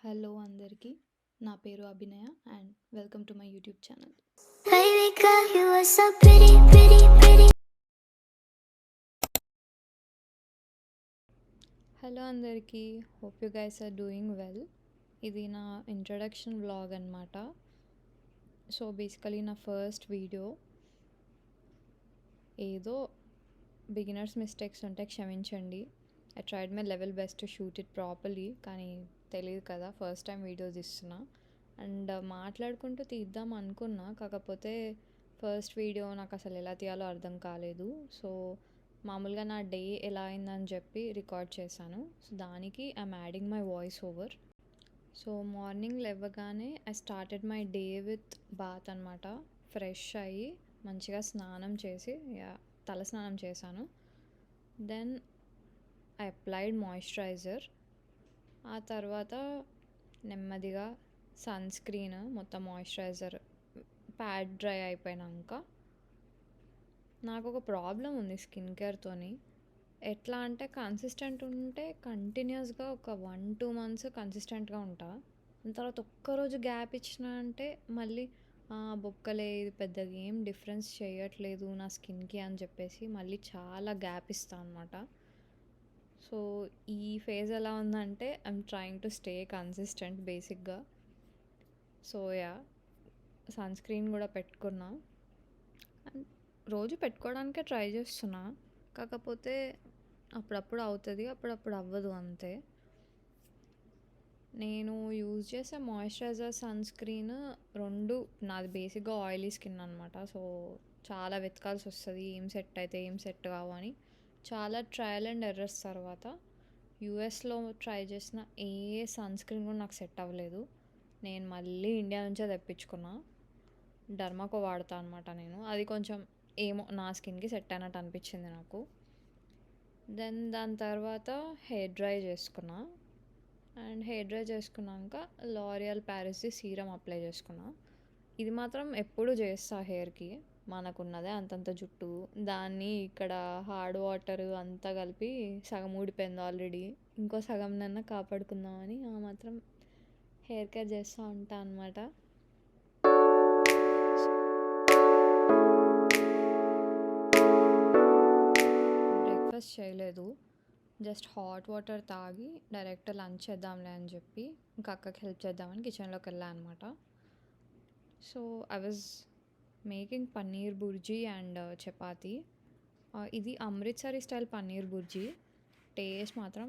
Hello అందరికీ. నా పేరు Abhinaya and welcome to my YouTube channel. Baby girl, you are so pretty, pretty, pretty. Hello అందరికీ, hope you guys are doing well. ఇది నా introduction vlog అనమాట. So basically నా first video. ఏదో beginners mistakes ఉంటే క్షమించండి. I tried my level best to shoot it properly, కానీ తెలియదు కదా, ఫస్ట్ టైం వీడియో తీస్తున్నా. అండ్ మాట్లాడుకుంటూ తీద్దాం అనుకున్నా, కాకపోతే ఫస్ట్ వీడియో నాకు అసలు ఎలా తీయాలో అర్థం కాలేదు. సో మామూలుగా నా డే ఎలా అయిందని చెప్పి రికార్డ్ చేశాను. సో దానికి I'm adding my voice over. So morning లేవగానే I started my day with bath అనమాట. ఫ్రెష్ అయ్యి మంచిగా స్నానం చేసి తల స్నానం చేశాను. Then I applied moisturiser. ఆ తర్వాత నెమ్మదిగా సన్ స్క్రీన్ మొత్తం మాయిశ్చరైజర్ ప్యాడ్ డ్రై అయిపోయాక, నాకు ఒక ప్రాబ్లం ఉంది స్కిన్ కేర్తోని. ఎట్లా అంటే కన్సిస్టెంట్ ఉంటే కంటిన్యూస్గా ఒక 1-2 months కన్సిస్టెంట్గా ఉంటా. తర్వాత ఒక్కరోజు గ్యాప్ ఇచ్చిన అంటే మళ్ళీ బొక్కలే, ఇది పెద్దగా ఏం డిఫరెన్స్ చేయట్లేదు నా స్కిన్కి అని చెప్పేసి మళ్ళీ చాలా గ్యాప్ ఇస్తాను అనమాట. సో ఈ ఫేజ్ ఎలా ఉందంటే I'm trying to stay consistent బేసిక్గా. సో సన్ స్క్రీన్ కూడా పెట్టుకున్నా. అండ్ రోజు పెట్టుకోవడానికే ట్రై చేస్తున్నా, కాకపోతే అప్పుడప్పుడు అవుతుంది, అప్పుడప్పుడు అవ్వదు అంతే. నేను యూజ్ చేసే మాయిశ్చరైజర్ సన్ స్క్రీన్ రెండు, నాది బేసిక్గా ఆయిలీ స్కిన్ అనమాట. సో చాలా వెతకాల్సి వస్తుంది ఏం సెట్ అయితే ఏం సెట్ కావు అని. చాలా ట్రయల్ అండ్ ఎర్రర్స్ తర్వాత యూఎస్లో ట్రై చేసిన ఏ సన్ స్క్రీన్ కూడా నాకు సెట్ అవ్వలేదు. నేను మళ్ళీ ఇండియా నుంచే తెప్పించుకున్నా. డర్మాకో వాడతా అనమాట నేను. అది కొంచెం ఏమో నా స్కిన్కి సెట్ అయినట్టు అనిపించింది నాకు. దెన్ దాని తర్వాత హెయిర్ డ్రై చేసుకున్నా. అండ్ హెయిర్ డ్రై చేసుకున్నాక లారియల్ ప్యారిస్ది సీరం అప్లై చేసుకున్నా. ఇది మాత్రం ఎప్పుడు చేస్తా హెయిర్కి. మనకున్నదే అంతంత జుట్టు, దాన్ని ఇక్కడ హార్డ్ వాటర్ అంతా కలిపి సగం ఊడిపోయింది ఆల్రెడీ, ఇంకో సగం నన్న కాపాడుకుందామని ఆ మాత్రం హెయిర్ కేర్ చేస్తూ ఉంటా అనమాట. బ్రేక్ఫాస్ట్ చేయలేదు, జస్ట్ హాట్ వాటర్ తాగి డైరెక్ట్ లంచ్ చేద్దాంలే అని చెప్పి ఇంకా అక్కకి హెల్ప్ చేద్దామని కిచెన్లోకి వెళ్ళాను అనమాట. So I was making paneer bhurji and chapati. ఇది అమృత్సరీ స్టైల్ పన్నీర్ బుర్జీ. టేస్ట్ మాత్రం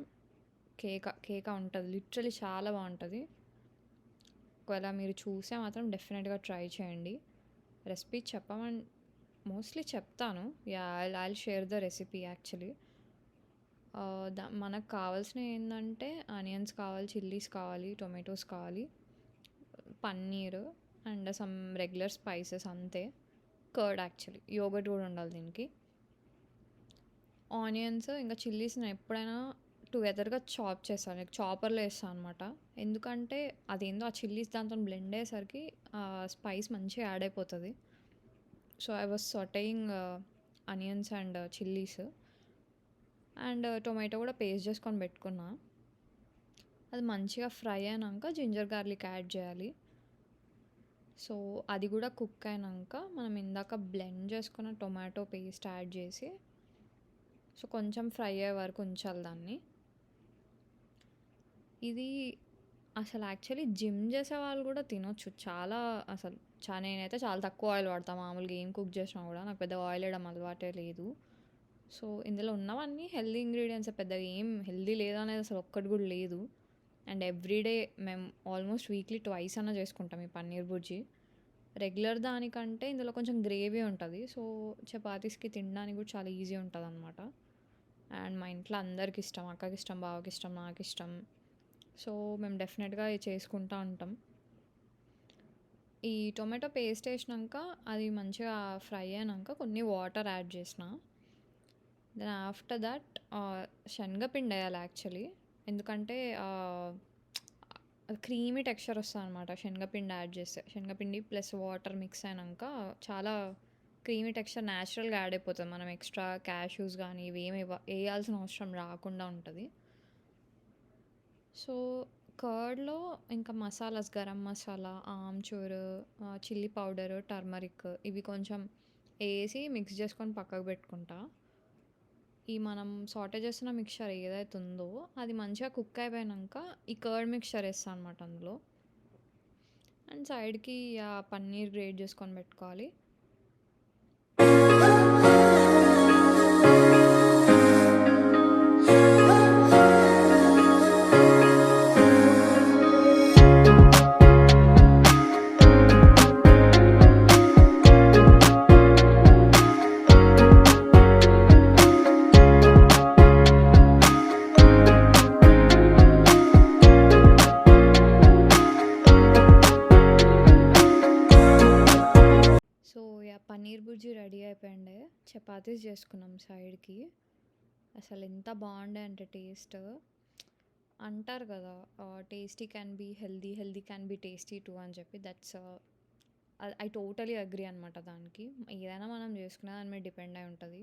కేక ఉంటుంది, లిటరలీ చాలా బాగుంటుంది. ఒకవేళ మీరు చూసే మాత్రం డెఫినెట్గా ట్రై చేయండి. రెసిపీ చెప్పమని మోస్ట్లీ చెప్తాను. I share the recipe actually. మనకు కావాల్సినవి ఏంటంటే ఆనియన్స్ కావాలి, చిల్లీస్ కావాలి, టొమాటోస్ కావాలి, paneer and some regular spices అంతే. కర్డ్ యాక్చువల్లీ, యోగర్ట్ కూడా ఉండాలి దీనికి. ఆనియన్స్ ఇంకా చిల్లీస్ నేను ఎప్పుడైనా టుగెదర్గా చాప్ చేస్తాను, లైక్ చాపర్లో వేస్తాను అనమాట. ఎందుకంటే అదేందో ఆ చిల్లీస్ దాంతో బ్లెండ్ అయ్యేసరికి స్పైస్ మంచిగా యాడ్ అయిపోతుంది. So I was sauteing onions and chillies and tomato కూడా పేస్ట్ చేసుకొని పెట్టుకున్నా. అది మంచిగా ఫ్రై అయినాక జింజర్ గార్లిక్ యాడ్ చేయాలి. సో అది కూడా కుక్ అయినాక మనం ఇందాక బ్లెండ్ చేసుకున్న టొమాటో పేస్ట్ యాడ్ చేసి సో కొంచెం ఫ్రై అయ్యే వరకు ఉంచాలి దాన్ని. ఇది అసలు యాక్చువల్లీ జిమ్ చేసే వాళ్ళు కూడా తినొచ్చు. చాలా అసలు నేనైతే చాలా తక్కువ ఆయిల్ వాడతాను మామూలుగా ఏం కుక్ చేసినా కూడా. నాకు పెద్ద ఆయిల్ వేయడం అలవాటే లేదు. సో ఇందులో ఉన్నవన్నీ హెల్దీ ఇంగ్రీడియంట్స్, పెద్దగా ఏం హెల్దీ లేదనేది అసలు ఒక్కటి కూడా లేదు. అండ్ ఎవ్రీడే మేము ఆల్మోస్ట్ వీక్లీ ట్వైస్ అన్న చేసుకుంటాం ఈ పన్నీర్ బుర్జీ. రెగ్యులర్ దానికంటే ఇందులో కొంచెం గ్రేవీ ఉంటుంది. సో చపాతీస్కి తినడానికి కూడా చాలా ఈజీ ఉంటుంది అనమాట. అండ్ మా ఇంట్లో అందరికి ఇష్టం, అక్కకి ఇష్టం, బావకి ఇష్టం, నాకు ఇష్టం. సో మేము డెఫినెట్గా ఇది చేసుకుంటూ ఉంటాం. ఈ టొమాటో పేస్ట్ వేసినాక అది మంచిగా ఫ్రై అయినాక కొన్ని వాటర్ యాడ్ చేసిన. దెన్ ఆఫ్టర్ దట్ శనగపిండి వేయాలి యాక్చువల్లీ. ఎందుకంటే క్రీమీ టెక్స్చర్ వస్తుంది అనమాట శనగపిండి యాడ్ చేస్తే. శనగపిండి ప్లస్ వాటర్ మిక్స్ అయినాక చాలా క్రీమీ టెక్స్చర్ న్యాచురల్గా యాడ్ అయిపోతుంది. మనం ఎక్స్ట్రా క్యాష్యూస్ కానీ ఇవి ఏమి వేయాల్సిన అవసరం రాకుండా ఉంటుంది. సో కర్డ్‌లో ఇంకా masalas garam masala, amchur, chilli powder, turmeric ఇవి కొంచెం ఏసి మిక్స్ చేసుకొని పక్కకు పెట్టుకుంటా. ఈ మనం సాటే చేస్తున్న మిక్చర్ ఏదైతే ఉందో అది మంచిగా కుక్ అయిపోయినంక ఈ కర్డ్ మిక్చర్ ఏస్తా అనమాట అందులో. అండ్ సైడ్‌కి పన్నీర్ గ్రేట్ చేసుకొని పెట్టుకోవాలి. సో, పన్నీర్ బుర్జీ రెడీ అయిపోయిండే. చపాతీస్ చేసుకున్నాం సైడ్‌కి. అసలెంత బావుండే అంటే టేస్ట్. అంటారు కదా! Tasty can be healthy, healthy can be tasty too అని చెప్పి. ఐ టోటలీ అగ్రీ అనమాట దానికి. ఏదైనా మనం చేసుకునే దాని మీద డిపెండ్ అయి ఉంటది.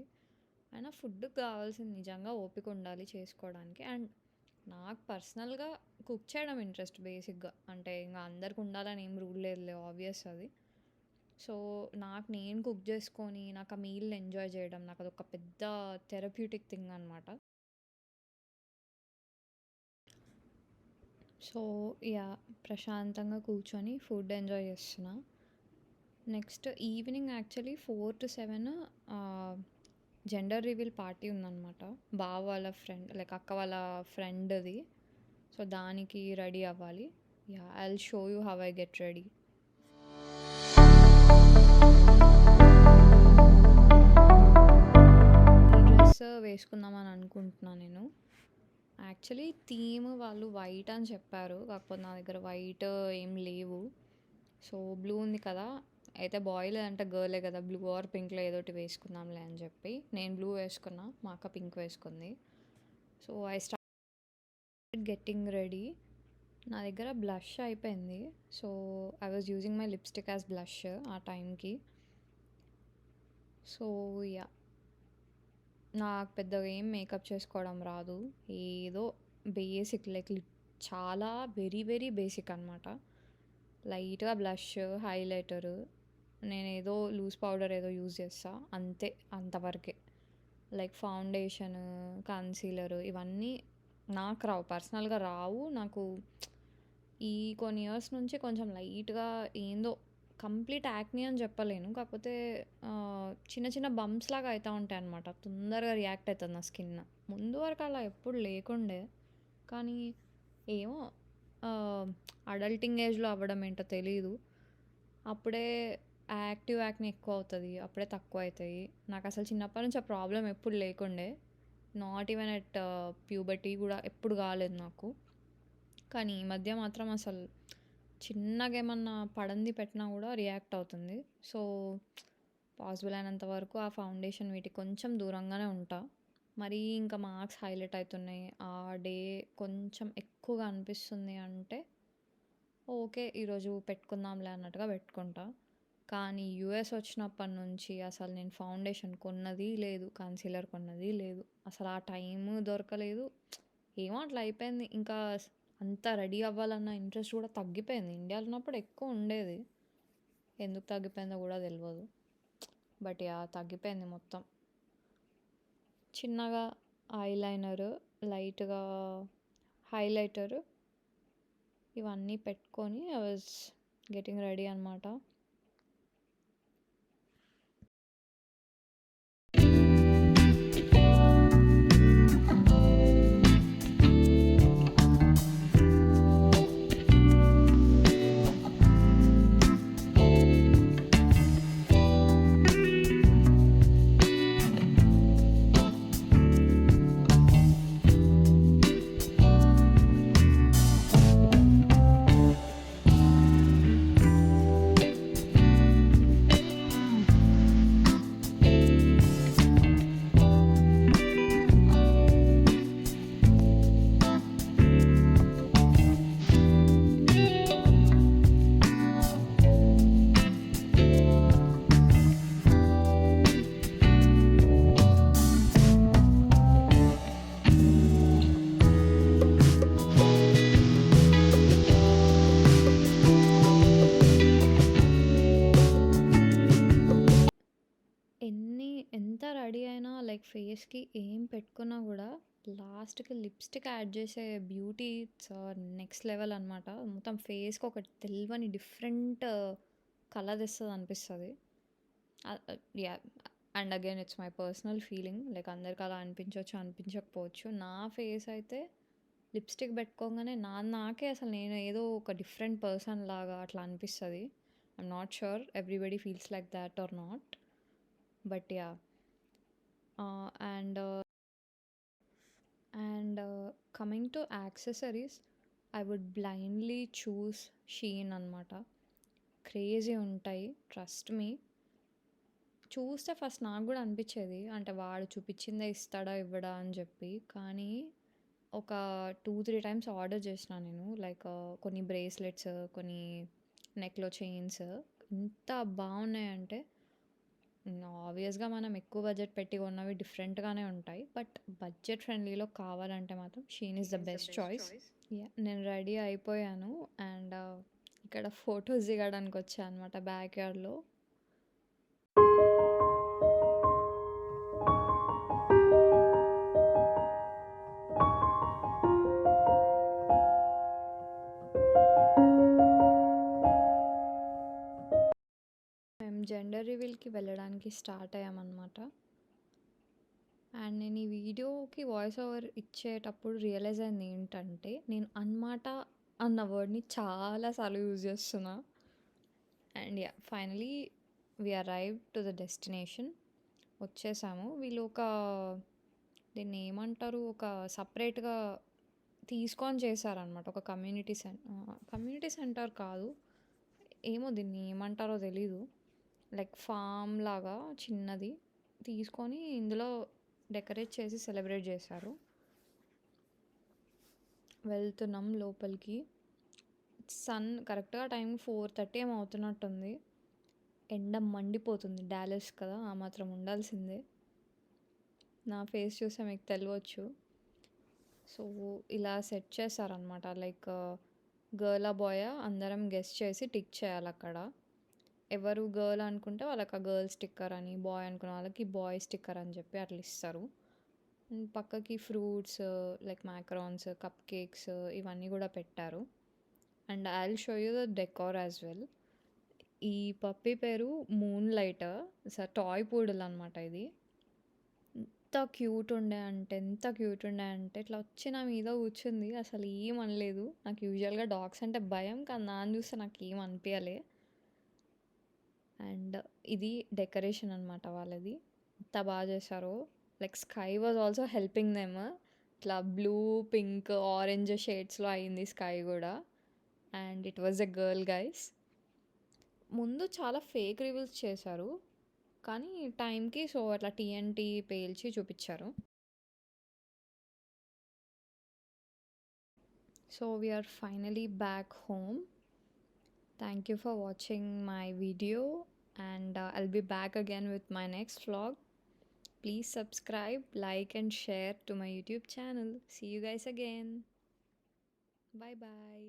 అయినా ఫుడ్‌కి కావాల్సింది నిజంగా ఓపిక ఉండాలి చేసుకోవడానికి. అండ్ నాకు పర్సనల్‌గా కుక్ చేయడం ఇంట్రెస్ట్ బేసిక్‌గా. అంటే ఇంక అందరికి ఉండాలని ఏం రూల్ లేదులే ఆబ్వియస్ అది. సో, నాకు నేను కుక్ చేసుకొని నాకు ఆ మీల్‌ని ఎంజాయ్ చేయడం నాకదొక పెద్ద థెరప్యూటిక్ థింగ్ అనమాట. సో, ప్రశాంతంగా కూర్చొని ఫుడ్ ఎంజాయ్ చేస్తున్నా. Next evening actually 4-7 gender reveal party ఉందనమాట. బావ వాళ్ళ ఫ్రెండ్ లైక్ అక్క వాళ్ళ ఫ్రెండ్‌ది. సో, దానికి రెడీ అవ్వాలి. I will show you how I get ready. ఈ డ్రెస్ వేసుకుందామని అనుకుంటున్నా నేను. యాక్చువల్లీ థీమ్ వాళ్ళు వైట్ అని చెప్పారు. కాకపోతే నా దగ్గర వైట్ ఏం లేవు. సో, బ్లూ ఉంది కదా! అయితే బాయ్ లేదంటే గర్లే కదా! బ్లూ ఆర్ పింక్‌లో ఏదోటి వేసుకుందాంలే అని చెప్పి నేను బ్లూ వేసుకున్నా. మా అక్క పింక్ వేసుకుంది. So, I started getting ready. నా దగ్గర బ్లష్ అయిపోయింది. So, I was using my lipstick as blush ఆ టైంకి. సో, నాకు పెద్దగా ఏం మేకప్ చేసుకోవడం రాదు. ఏదో బేసిక్ లైక్ చాలా వెరీ వెరీ బేసిక్ అనమాట. లైట్‌గా బ్లష్, హైలైటరు, నేనేదో లూజ్ పౌడర్ ఏదో యూజ్ చేస్తా అంతే. అంతవరకే. లైక్ ఫౌండేషను, కన్సీలరు ఇవన్నీ నాకు రావు. పర్సనల్‌గా రావు. నాకు ఈ కొన్ని ఇయర్స్ నుంచి కొంచెం లైట్‌గా ఏందో కంప్లీట్ యాక్నీ అని చెప్పలేను. కాకపోతే చిన్న చిన్న బంప్స్ లాగా అయితా ఉంటాయన్నమాట. తొందరగా రియాక్ట్ అయితది నా స్కిన్. ముందు వరకు అలా ఎప్పుడు లేకుండే. కానీ ఏమో అడల్టింగ్ ఏజ్‌లో అవ్వడం ఏంటో తెలీదు. అప్పుడే యాక్టివ్ యాక్నీ ఎక్కువ అవుతది. అప్పుడే తక్కువ అయితాయి. నాకసలు చిన్నప్పటి నుంచి ఆ ప్రాబ్లమ్ ఎప్పుడు లేకుండే. నాట్ ఈవెన్ ఎట్ ప్యూబర్టీ కూడా ఎప్పుడు కాలేదు నాకు. కానీ ఈ మధ్య మాత్రం అసలు చిన్నగా ఏమన్నా పడంది పెట్టినా కూడా రియాక్ట్ అవుతుంది. సో, పాసిబుల్ అయినంత వరకు ఆ ఫౌండేషన్ వీటికి కొంచెం దూరంగానే ఉంటా. మరీ ఇంకా మార్క్స్ హైలైట్ అవుతున్నాయి. ఆ డే కొంచెం ఎక్కువగా అనిపిస్తుంది అంటే ఓకే. ఈరోజు పెట్టుకుందాంలే అన్నట్టుగా పెట్టుకుంటా. కానీ యూఎస్ వచ్చినప్పటి నుంచి అసలు నేను ఫౌండేషన్ కొన్నది లేదు. కన్సీలర్ కొన్నది లేదు. అసలు ఆ టైము దొరకలేదు. ఏమో అట్లా అయిపోయింది. ఇంకా అంత రెడీ అవ్వాలన్న ఇంట్రెస్ట్ కూడా తగ్గిపోయింది. ఇండియాలో ఉన్నప్పుడు ఎక్కువ ఉండేది. ఎందుకు తగ్గిపోయిందో కూడా తెలవదు. బట్ తగ్గిపోయింది మొత్తం. చిన్నగా ఐలైనరు, లైట్‌గా హైలైటరు ఇవన్నీ పెట్టుకొని ఐ వాజ్ గెట్టింగ్ రెడీ అనమాట. ఫేస్‌కి ఏం పెట్టుకున్నా గూడా లాస్ట్‌కి లిప్‌స్టిక్ యాడ్ చేసే బ్యూటీ ఇట్స్ నెక్స్ట్ లెవెల్ అనమాట. మొత్తం ఫేస్‌కి ఒక తెల్వని డిఫరెంట్ కలర్ తెస్తదనిపిస్తది. Yeah! And again it's my personal feeling. Like అందరికి అలా అనిపించొచ్చు, అనిపించకపోవచ్చు. నా ఫేస్ అయితే లిప్‌స్టిక్ పెట్టుకోంగానే నాకే అసలు నేను ఏదో ఒక డిఫరెంట్ పర్సన్ లాగా అట్లా అనిపిస్తది. I'm not sure everybody feels like that or not. But yeah! And coming to accessories, I would blindly choose Shein అనమాట. క్రేజీ ఉంటాయి, ట్రస్ట్ మీ. చూస్తే ఫస్ట్ నాకు కూడా అనిపించేది అంటే వాడు చూపించిందే ఇస్తాడా ఇవ్వడా అని చెప్పి. కానీ ఒక 2-3 టైమ్స్ ఆర్డర్ చేసిన నేను. లైక్ కొన్ని బ్రేస్లెట్స్, కొన్ని నెక్‌లో చైన్స్ ఎంత బాగున్నాయంటే, ఆబ్వియస్‌గా మనం ఎక్కువ బడ్జెట్ పెట్టి కొన్నవి డిఫరెంట్‌గానే ఉంటాయి. బట్ బడ్జెట్ ఫ్రెండ్లీలో కావాలంటే మాత్రం Shein is the best choice. Yeah! నేను రెడీ అయిపోయాను అండ్ ఇక్కడ ఫోటోస్ దిగడానికి వచ్చా అనమాట బ్యాక్ యార్డ్‌లో. మేము జెండర్ రివీల్‌కి వెళ్ళడానికి స్టార్ట్ అయ్యామన్నమాట. అండ్ నేను ఈ వీడియోకి వాయిస్ ఓవర్ ఇచ్చేటప్పుడు రియలైజ్ అయింది ఏంటంటే, నేను అనమాట అన్న వర్డ్‌ని చాలా సార్లు యూజ్ చేస్తున్నా. And yeah! Finally we arrived to the destination. వచ్చేసాము. వీళ్ళు దీన్ని ఏమంటారు, ఒక సపరేట్‌గా తీసుకొని చేశారనమాట. ఒక కమ్యూనిటీ సెంటర్ కాదు. ఏమో దీన్ని ఏమంటారో తెలీదు. లైక్ ఫామ్ లాగా చిన్నది తీసుకొని ఇందులో డెకరేట్ చేసి సెలబ్రేట్ చేశారు. వెళ్తున్నాం లోపలికి. సన్ కరెక్ట్‌గా టైం 4:30 ఏమో అవుతున్నట్టుంది. ఎండ మండిపోతుంది. డాలస్ కదా, ఆ మాత్రం ఉండాల్సిందే. నా ఫేస్ చూస్తే మీకు తెలవచ్చు. సో ఇలా సెట్ చేశారనమాట. లైక్ గర్లా బాయా అందరం గెస్ చేసి టిక్ చేయాలి అక్కడ. ఎవరు గర్ల్ అనుకుంటే వాళ్ళకి ఆ గర్ల్ స్టిక్కర్ అని, బాయ్ అనుకున్న వాళ్ళకి బాయ్ స్టిక్కర్ అని చెప్పి అట్లా ఇస్తారు. అండ్ పక్కకి ఫ్రూట్స్ లైక్ మ్యాకరాన్స్, కప్ కేక్స్ ఇవన్నీ కూడా పెట్టారు. And I will show you the decor as well. ఈ పప్పీ పేరు మూన్ లైట్. టాయ్ పూడల్ అనమాట ఇది. ఎంత క్యూట్ ఉండే అంటే ఇట్లా వచ్చి నా మీద కూర్చుంది. అసలు ఏం అనలేదు. నాకు యూజువల్గా డాగ్స్ అంటే భయం, కానీ నాన్న చూస్తే నాకు ఏం అనిపించలే. అండ్ ఇది డెకరేషన్ అనమాట వాళ్ళది. ఎంత బాగా చేశారో. Like sky was also helping them. ఇట్లా బ్లూ, పింక్, ఆరెంజ్ షేడ్స్లో అయింది స్కై కూడా. And it was a girl guys. ముందు చాలా ఫేక్ రివీల్స్ చేశారు, కానీ టైంకి సో అట్లా TNT పేల్చి చూపించారు. So we're finally back home. Thank you for watching my video, and I'll be back again with my next vlog. Please subscribe, like and share to my YouTube channel. See you guys again. Bye bye.